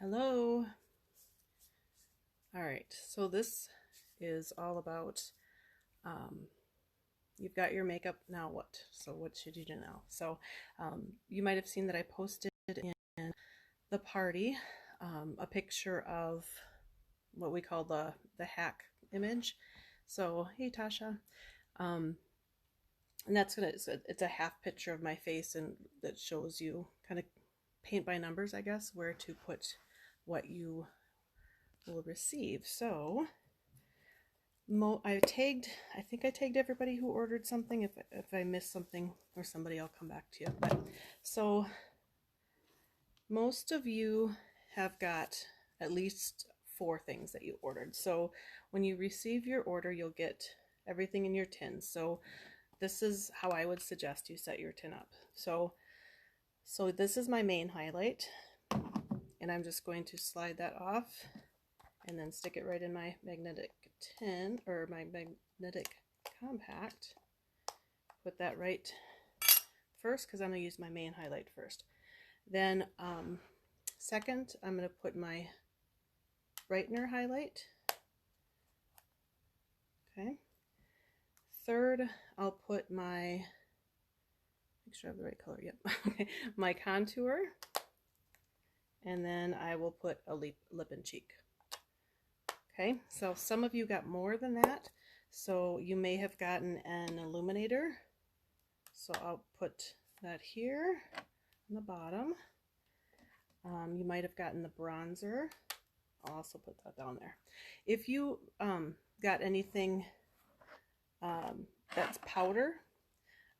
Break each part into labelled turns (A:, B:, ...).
A: Hello. All right, so this is all about you've got your makeup, now what? So what should you do now? So you might have seen that I posted in the party a picture of what we call the hack image. So hey Tasha, and that's it's a half picture of my face, and that shows you kind of paint by numbers, I guess, where to put what you will receive. So I think I tagged everybody who ordered something. If I missed something or somebody, I'll come back to you. But so most of you have got at least 4 things that you ordered. So when you receive your order, you'll get everything in your tin. So this is how I would suggest you set your tin up. So this is my main highlight, and I'm just going to slide that off and then stick it right in my magnetic tin, or my magnetic compact. Put that right first because I'm going to use my main highlight first. Then second, I'm going to put my brightener highlight. Okay. Third, I'll put my, make sure I have the right color, yep. Okay, my contour. And then I will put a lip and cheek. Okay, so some of you got more than that, so you may have gotten an illuminator. So I'll put that here on the bottom. You might have gotten the bronzer. I'll also put that down there. If you got anything that's powder,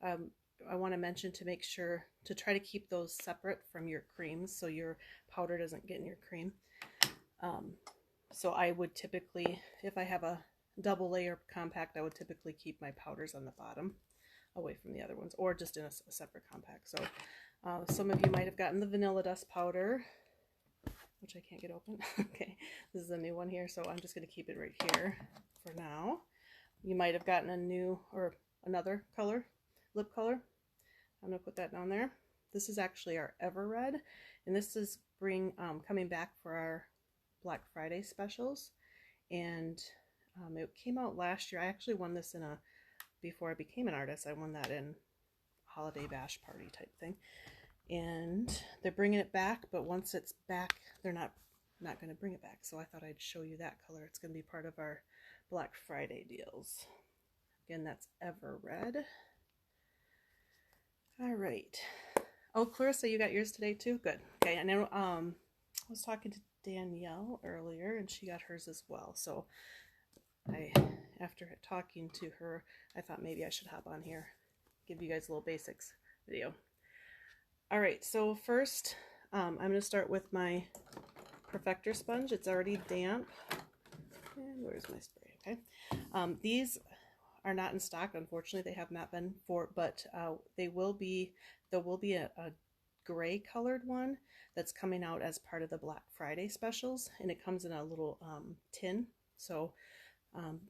A: I want to mention to make sure to try to keep those separate from your creams so your powder doesn't get in your cream. So I would typically, if I have a double layer compact, I would typically keep my powders on the bottom away from the other ones, or just in a separate compact. So some of you might have gotten the vanilla dust powder, which I can't get open. Okay, this is a new one here, so I'm just going to keep it right here for now. You might have gotten a new or another color, lip color. I'm going to put that down there. This is actually our Ever Red, and this is coming back for our Black Friday specials, and it came out last year. I actually won this before I became an artist, I won that in holiday bash party type thing, and they're bringing it back, but once it's back, they're not going to bring it back. So I thought I'd show you that color. It's going to be part of our Black Friday deals. Again, that's Ever Red. All right. Oh, Clarissa, you got yours today too? Good. Okay, I know I was talking to Danielle earlier, and she got hers as well. So after talking to her, I thought maybe I should hop on here, give you guys a little basics video. All right, so first I'm going to start with my perfector sponge. It's already damp. And where's my spray? Okay. These are not in stock, unfortunately. They have not been but there will be a gray colored one that's coming out as part of the Black Friday specials, and it comes in a little tin, so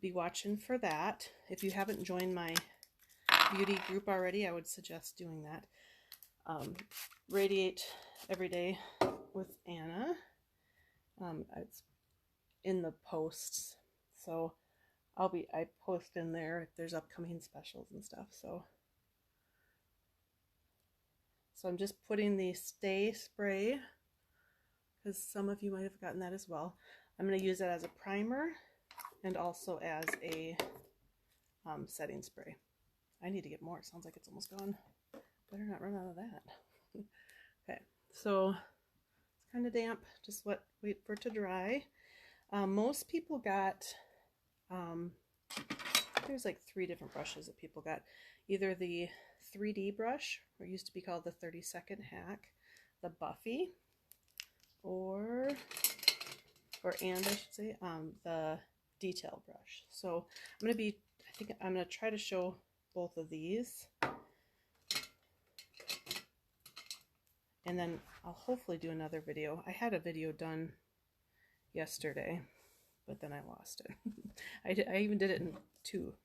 A: be watching for that. If you haven't joined my beauty group already, I would suggest doing that. Radiate Every Day with Anna. It's in the posts, so I post in there if there's upcoming specials and stuff. So I'm just putting the Stay Spray, because some of you might have gotten that as well. I'm going to use that as a primer and also as a setting spray. I need to get more. It sounds like it's almost gone. Better not run out of that. Okay, so it's kind of damp. Just wait for it to dry. Most people got, there's like 3 different brushes that people got. Either the 3D brush, or used to be called the 30-second hack, the Buffy, and I should say the detail brush. So I think I'm going to try to show both of these, and then I'll hopefully do another video. I had a video done yesterday, but then I lost it. I even did it in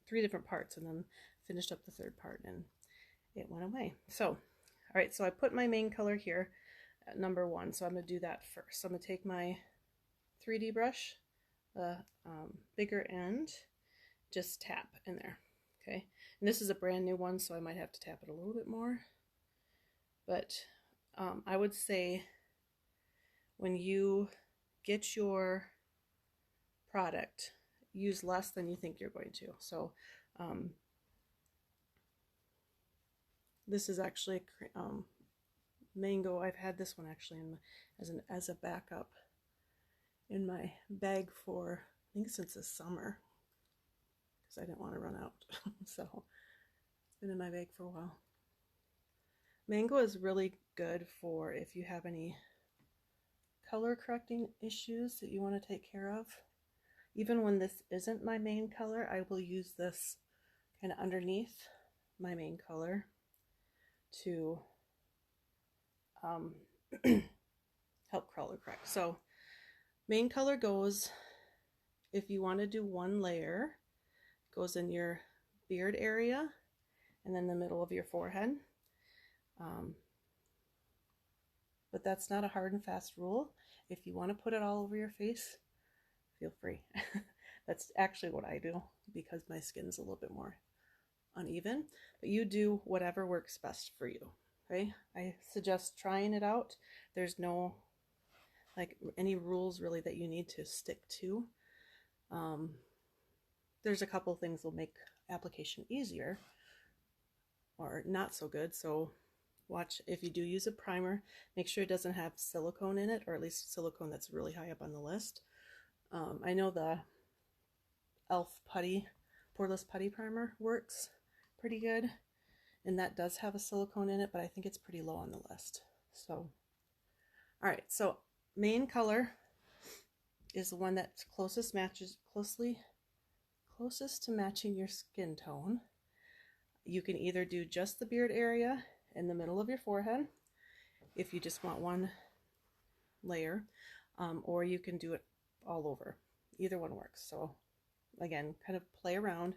A: 3 different parts, and then finished up the 3rd part, and it went away. So, all right, so I put my main color here. number one. So I'm going to do that first. So I'm going to take my 3D brush, the bigger end, just tap in there. Okay, and this is a brand new one, so I might have to tap it a little bit more. But I would say when you get your product, use less than you think you're going to. So this is actually mango. I've had this one actually as a backup in my bag for, I think, since the summer, because I didn't want to run out. So it's been in my bag for a while. Mango is really good for if you have any color correcting issues that you want to take care of. Even when this isn't my main color, I will use this kind of underneath my main color to help color correct. So main color goes, if you want to do one layer, goes in your beard area and then the middle of your forehead. But that's not a hard and fast rule. If you want to put it all over your face, feel free. That's actually what I do because my skin's a little bit more uneven. But you do whatever works best for you. Okay? I suggest trying it out. There's no any rules really that you need to stick to. There's a couple things that will make application easier or not so good. So watch, if you do use a primer, make sure it doesn't have silicone in it, or at least silicone that's really high up on the list. I know the e.l.f. putty, poreless putty primer works pretty good, and that does have a silicone in it, but I think it's pretty low on the list. So, all right, so main color is the one that's closest to matching your skin tone. You can either do just the beard area in the middle of your forehead if you just want one layer, or you can do it all over. Either one works. So again, kind of play around.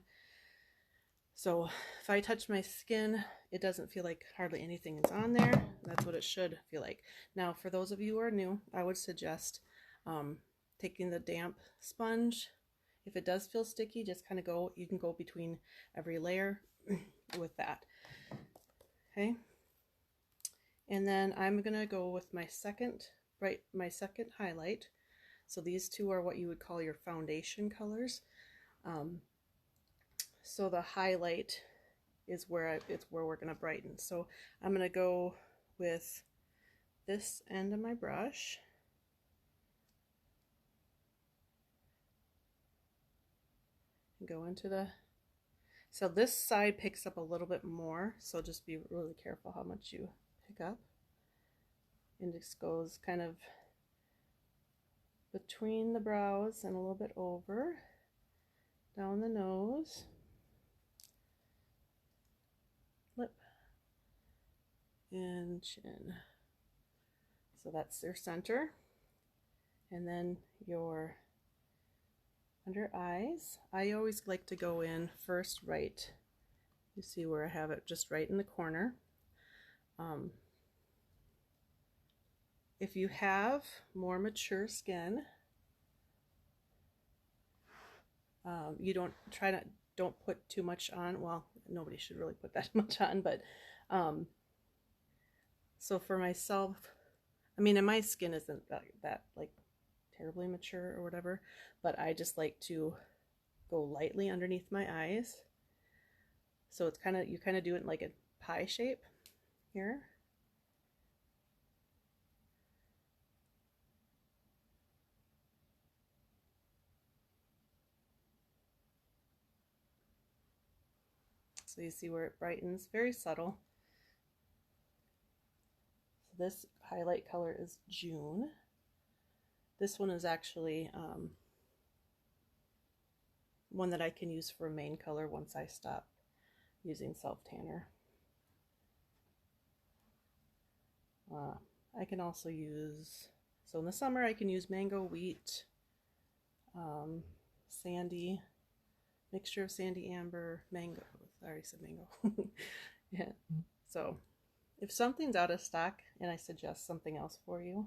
A: So if I touch my skin, it doesn't feel like hardly anything is on there. That's what it should feel like. Now, for those of you who are new, I would suggest taking the damp sponge. If it does feel sticky, just kind of you can go between every layer with that. Okay. And then I'm gonna go with my second highlight. So these two are what you would call your foundation colors. So the highlight is where we're gonna brighten. So I'm gonna go with this end of my brush. Go into so this side picks up a little bit more, so just be really careful how much you pick up. And this goes kind of between the brows and a little bit over, down the nose, lip, and chin. So that's their center. And then your under eyes, I always like to go in first right. You see where I have it just right in the corner. If you have more mature skin, you don't put too much on. Well, nobody should really put that much on, but so for myself, I mean, and my skin isn't that like terribly mature or whatever, but I just like to go lightly underneath my eyes. So it's you kind of do it in like a pie shape here. So you see where it brightens, very subtle. So this highlight color is June. This one is actually one that I can use for a main color once I stop using self-tanner. I can also use, so in the summer I can use mango, wheat, sandy, mixture of sandy amber, mango. I already said mango. Yeah. So If something's out of stock and I suggest something else for you,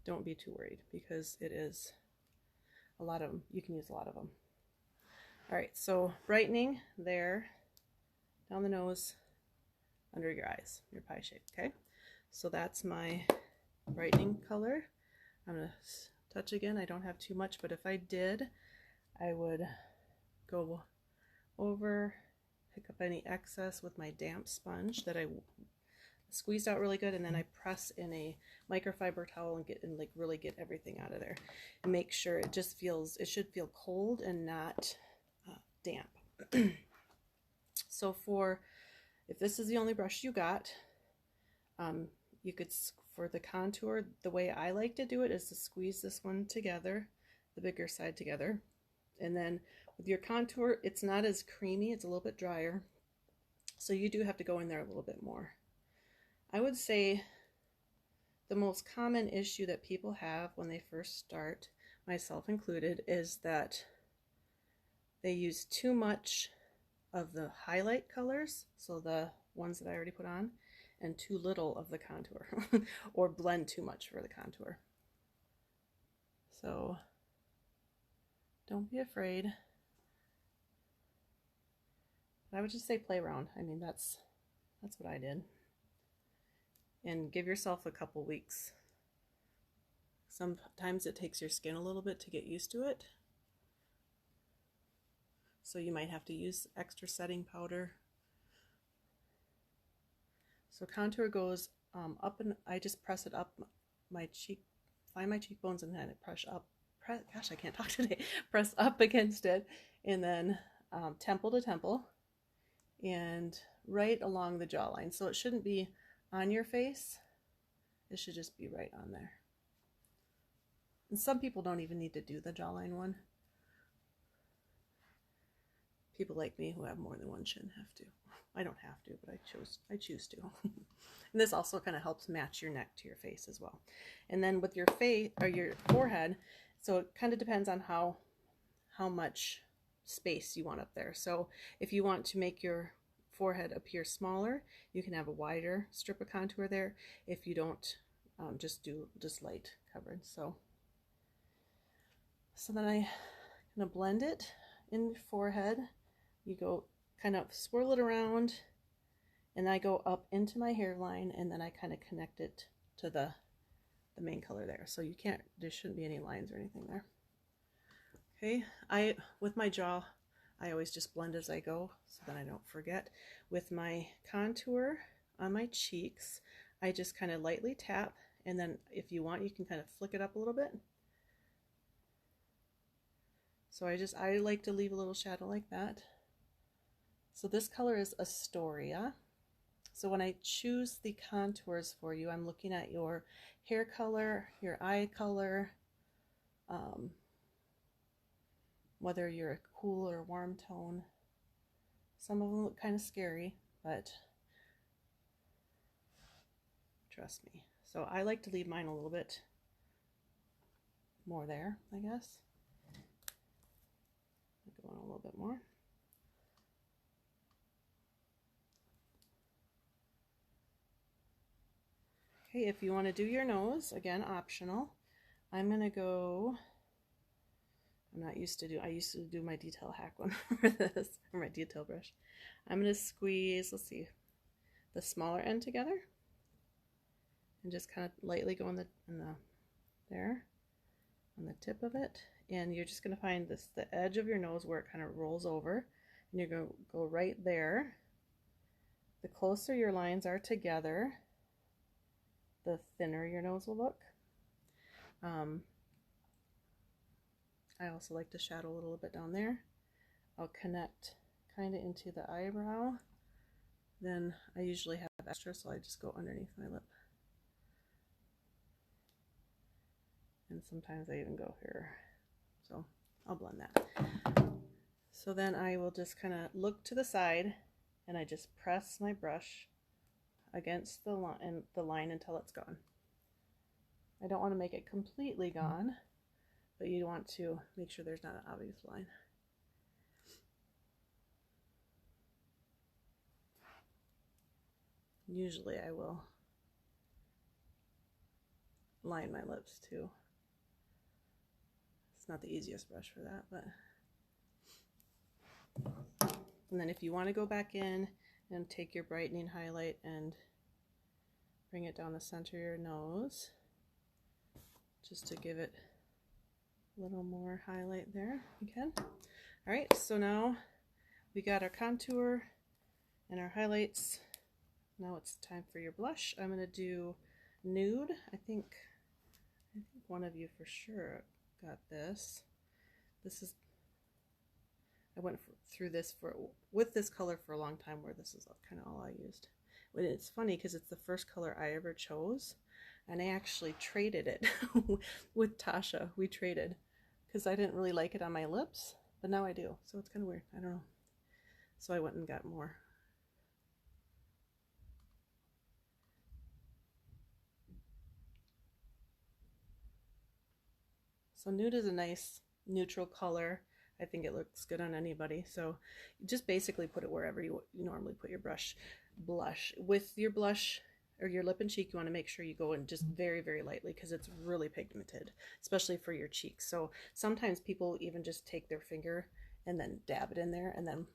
A: don't be too worried, because it is a lot of them. You can use a lot of them. All right, so brightening there, down the nose, under your eyes, your pie shape, okay? So that's my brightening color. I'm gonna touch again. I don't have too much, but if I did, I would go over, pick up any excess with my damp sponge that I squeezed out really good, and then I press in a microfiber towel and like really get everything out of there, and make sure it just feels, it should feel cold and not damp. So if this is the only brush you got, you could, for the contour, the way I like to do it is to squeeze this one together, the bigger side together, and then with your contour, it's not as creamy, it's a little bit drier, so you do have to go in there a little bit more. I would say the most common issue that people have when they first start, myself included, is that they use too much of the highlight colors, so the ones that I already put on, and too little of the contour, or blend too much for the contour. So don't be afraid. I would just say play around. I mean, that's what I did. And give yourself a couple weeks. Sometimes it takes your skin a little bit to get used to it, so you might have to use extra setting powder. So contour goes up, and I just press it up my cheek, find my cheekbones, and then I press up, gosh, I can't talk today, press up against it, and then temple to temple, and right along the jawline. So it shouldn't be on your face, it should just be right on there. And some people don't even need to do the jawline one. People like me who have more than one chin have to. I don't have to, but I choose to. And this also kind of helps match your neck to your face as well. And then with your face or your forehead, so it kind of depends on how much space you want up there. So if you want to make your forehead appear smaller, you can have a wider strip of contour there. If you don't, just do light coverage. So then I'm gonna blend it in your forehead. You go kind of swirl it around, and I go up into my hairline, and then I kind of connect it to the main color there. So there shouldn't be any lines or anything there. Okay, with my jaw, I always just blend as I go, so that I don't forget. With my contour on my cheeks, I just kind of lightly tap, and then if you want, you can kind of flick it up a little bit. So I like to leave a little shadow like that. So this color is Astoria. So when I choose the contours for you, I'm looking at your hair color, your eye color, whether you're a cool or warm tone. Some of them look kind of scary, but trust me. So I like to leave mine a little bit more there, I guess. Go on a little bit more. Okay, if you want to do your nose, again, optional. I'm going to go, I used to do my detail hack one for this, or my detail brush. I'm going to squeeze, let's see, the smaller end together, and just kind of lightly go there, on the tip of it. And you're just going to find the edge of your nose where it kind of rolls over, and you're going to go right there. The closer your lines are together, the thinner your nose will look. I also like to shadow a little bit down there. I'll connect kind of into the eyebrow. Then I usually have extra, so I just go underneath my lip. And sometimes I even go here. So I'll blend that. So then I will just kind of look to the side, and I just press my brush against the line until it's gone. I don't want to make it completely gone, but you want to make sure there's not an obvious line. Usually I will line my lips too. It's not the easiest brush for that, but. And then if you want to go back in and take your brightening highlight and bring it down the center of your nose, just to give it a little more highlight there, you can. All right, so now we got our contour and our highlights. Now it's time for your blush. I'm going to do Nude. I think one of you for sure got this. I went through this with this color for a long time, where this is kind of all I used. But it's funny because it's the first color I ever chose, and I actually traded it with Tasha. We traded because I didn't really like it on my lips, but now I do. So it's kind of weird. I don't know. So I went and got more. So Nude is a nice neutral color. I think it looks good on anybody. So you just basically put it wherever you normally put your blush. With your blush or your lip and cheek, you want to make sure you go in just very, very lightly because it's really pigmented, especially for your cheeks. So sometimes people even just take their finger and then dab it in there and then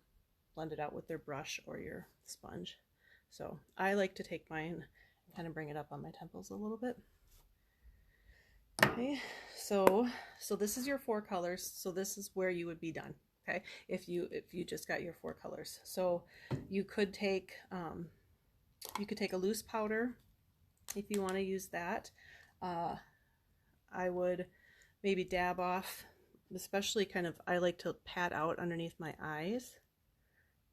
A: blend it out with their brush or your sponge. So I like to take mine and kind of bring it up on my temples a little bit. Okay, so this is your 4 colors. So this is where you would be done. Okay, if you just got your 4 colors. So you could take a loose powder if you want to use that. I would maybe dab off, especially I like to pat out underneath my eyes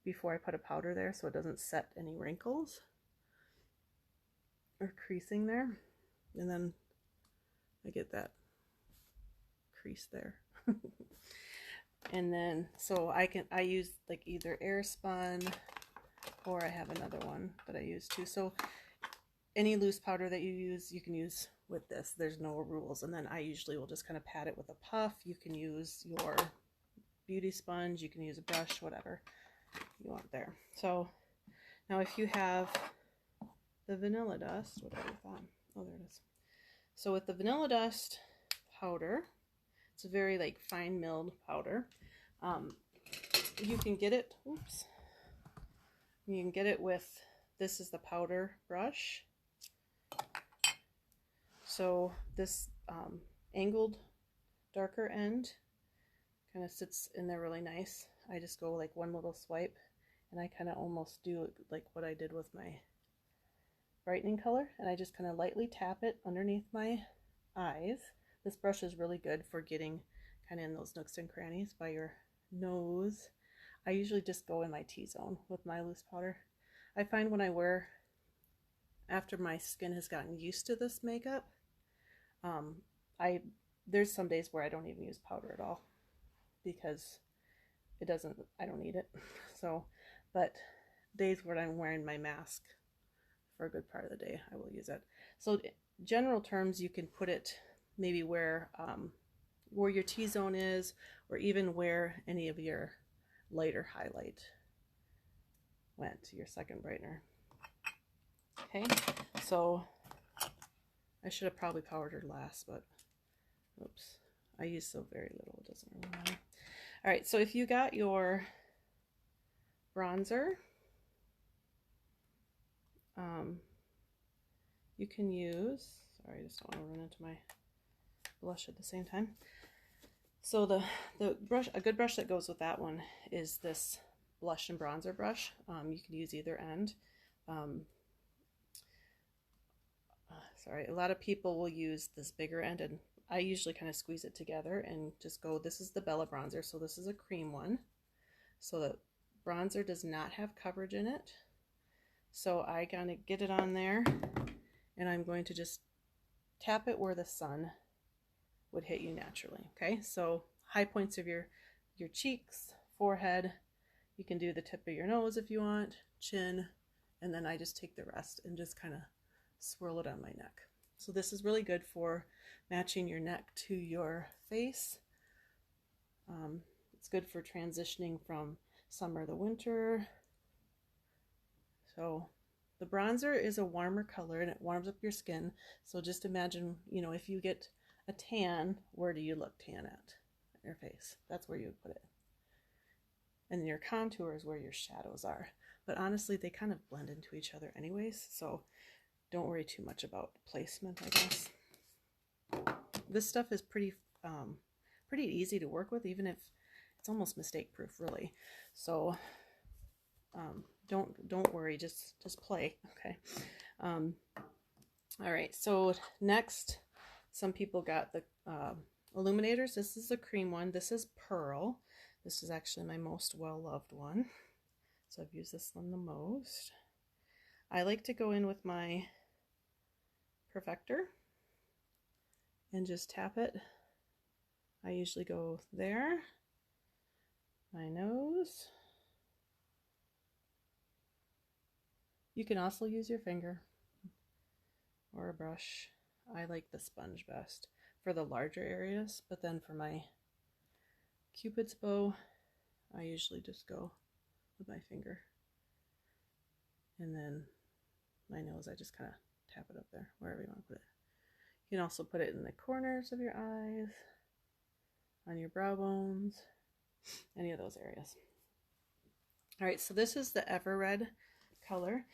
A: before I put a powder there, so it doesn't set any wrinkles or creasing there. And then I get that crease there. And then, so I use like either Airspun, or I have another one that I use too. So any loose powder that you use, you can use with this. There's no rules. And then I usually will just kind of pat it with a puff. You can use your beauty sponge, you can use a brush, whatever you want there. So now if you have the vanilla dust, what have I found? Oh, there it is. So with the vanilla dust powder, it's a very like fine milled powder. You can get it, oops. You can get it with, this is the powder brush. So this angled darker end kind of sits in there really nice. I just go like one little swipe and I kind of almost do like what I did with my brightening color, and I just kind of lightly tap it underneath my eyes. This brush is really good for getting kind of in those nooks and crannies by your nose. I usually just go in my T-zone with my loose powder. I find when I wear, after my skin has gotten used to this makeup, there's some days where I don't even use powder at all because I don't need it. So, but days where I'm wearing my mask for a good part of the day, I will use it. So general terms, you can put it maybe where your T-zone is, or even where any of your lighter highlight went to your second brightener. Okay, so I should have probably powdered last, but oops, I use so very little, it doesn't really matter. All right, so if you got your bronzer, you can use, sorry, I just don't want to run into my blush at the same time. So the brush, a good brush that goes with that one is this blush and bronzer brush. You can use either end. Sorry, a lot of people will use this bigger end, and I usually kind of squeeze it together and just go, this is the Bella bronzer, so this is a cream one. So the bronzer does not have coverage in it. So I kind of get it on there, and I'm going to just tap it where the sun would hit you naturally. Okay, so high points of your cheeks, forehead, you can do the tip of your nose if you want, chin, and then I just take the rest and just kind of swirl it on my neck. So this is really good for matching your neck to your face. It's good for transitioning from summer to winter. So The bronzer is a warmer color and it warms up your skin. So just imagine, you know, if you get a tan, where do you look tan at? Your face. That's where you would put it. And then your contour is where your shadows are. But honestly, they kind of blend into each other anyways, so don't worry too much about placement, I guess. This stuff is pretty easy to work with, even if it's almost mistake proof, really. So don't worry, just play, okay? All right, so next, some people got the Illuminators. This is the cream one. This is Pearl. This is actually my most well-loved one. So I've used this one the most. I like to go in with my perfector and just tap it. I usually go there, my nose. You can also use your finger or a brush. I like the sponge best for the larger areas, but then for my Cupid's bow, I usually just go with my finger. And then my nose, I just kind of tap it up there, wherever you want to put it. You can also put it in the corners of your eyes, on your brow bones, any of those areas. All right, so this is the Ever Red color.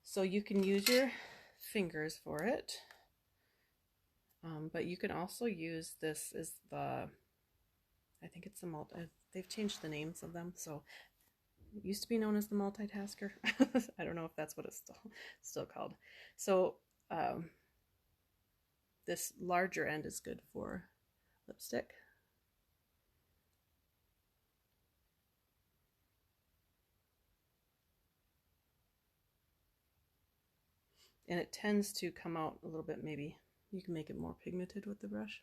A: So you can use your fingers for it. But you can also use this as the, I think it's the they've changed the names of them. So it used to be known as the multitasker. I don't know if that's what it's still called. So this larger end is good for lipstick. And it tends to come out a little bit, maybe you can make it more pigmented with the brush.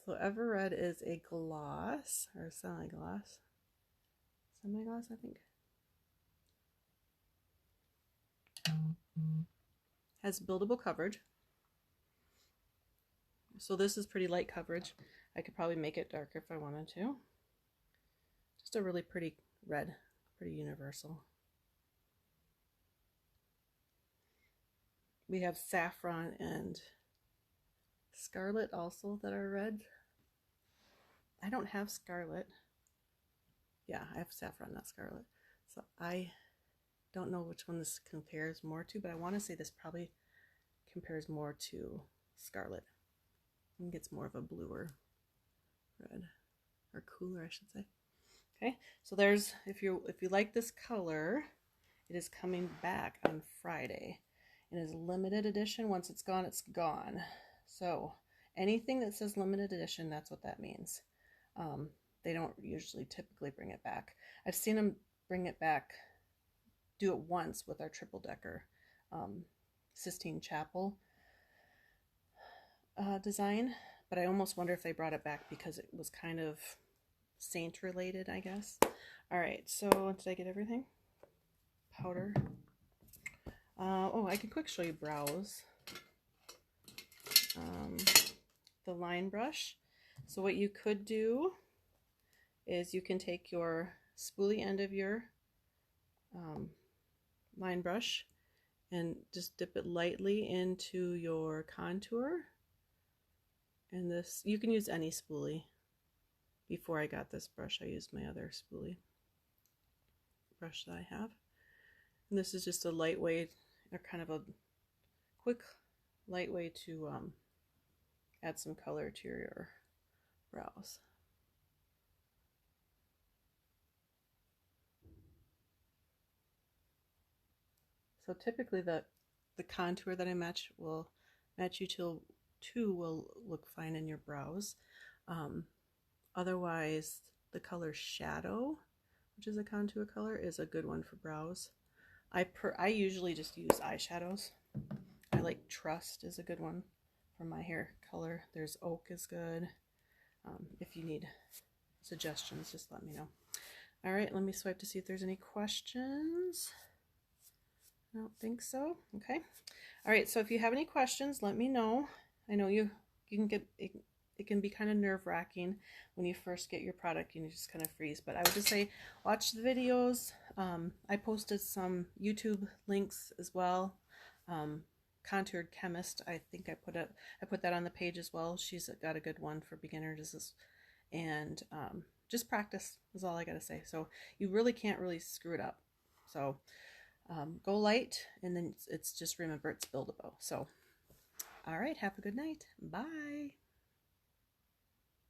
A: So Ever Red is a gloss, or a semi-gloss. Semi-gloss, I think. Has buildable coverage. So this is pretty light coverage. I could probably make it darker if I wanted to. Just a really pretty red, pretty universal. We have saffron and scarlet also that are red. I don't have scarlet. Yeah, I have saffron, not scarlet. So I don't know which one this compares more to, but I want to say this probably compares more to scarlet. I think it's more of a bluer red, or cooler, I should say. Okay, so there's, if you like this color, it is coming back on Friday. It is limited edition. Once it's gone, it's gone. So anything that says limited edition, that's what that means. They don't usually typically bring it back. I've seen them bring it back, do it once with our triple decker Sistine Chapel design, but I almost wonder if they brought it back because it was kind of saint related, I guess. All right, so did I get everything? Powder. Oh, I can quick show you brows. The line brush. So what you could do is you can take your spoolie end of your line brush and just dip it lightly into your contour. And this, you can use any spoolie. Before I got this brush, I used my other spoolie brush that I have. And this is just a lightweight, or kind of a quick, light way to add some color to your brows. So typically the contour that I match will match you till 2 will look fine in your brows. Otherwise, the color Shadow, which is a contour color, is a good one for brows. I usually just use eyeshadows. I like Trust is a good one for my hair color. There's Oak is good. If you need suggestions, just let me know. All right, let me swipe to see if there's any questions. I don't think so. Okay. All right, so if you have any questions, let me know. I know you can get it can be kind of nerve-wracking when you first get your product and you just kind of freeze. But I would just say watch the videos. I posted some YouTube links as well. Contoured Chemist, I think I put that on the page as well. She's got a good one for beginners, and just practice is all I gotta say. So you really can't really screw it up. So go light, and then it's just remember it's buildable. So all right, have a good night. Bye.